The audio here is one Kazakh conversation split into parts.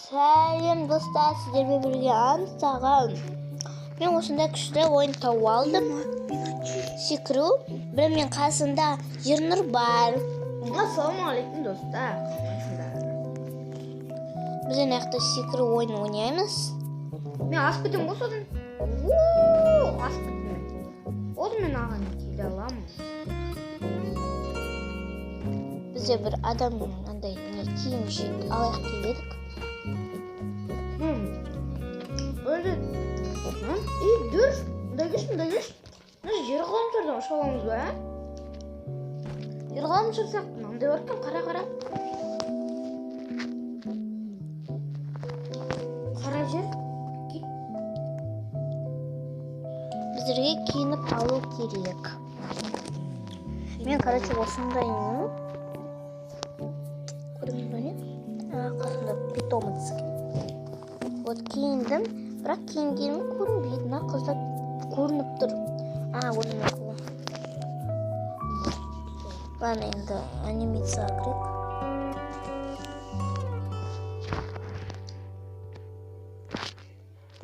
Сәлем достар, сіздермен бірге анықтаған. Мен осындай күшті ойын тауып алдым. Секіру. Бір мен қасында Ернұр бар. Ассалаумағалейкум достар. Біз аяқта секіру ойын ойнаймыз. Мен асып кетемін ғой содан. Асып кетемін. Одан мен аған келе аламын. Бізде бір адам андай киім алайық деп едік. Öyle. İyi dur. Dagış. Nasıl yere kalmışlardan aşağılamız be? Yere kalmışlarsak ne varken kara. Kara жер. Git. Біздерге киініп алу керек. Мен, короче, осындаймын. Көрдіңіз бе не? Қасымда питомец. Вот киіндім, бірақ киінгенім көрінбейді. Мына қызда көрініп тұр. Вот мына. Бана енді анимацияға кірейік.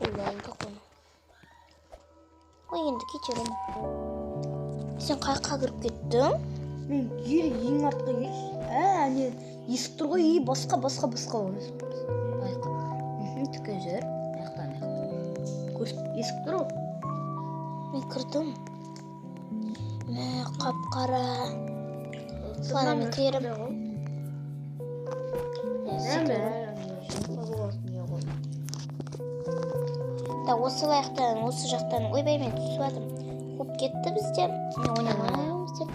Ойланды қоны. Ой, енді кетерім. Сен қайыққа кіріп кеттің? Мен ең артқа келші. Әне есік тұр ғой, басқа болмасын. Байқа. Түке жүр. Аяқтан. Есік тұр ғой. Мен кірдім. Мә, қап-қара. Соны мен кірем. Осы лайықтан, осы жақтан ойбай мен түсіп жатырмын. Қуып кетті бізде. Мен ойнамаймыз деп.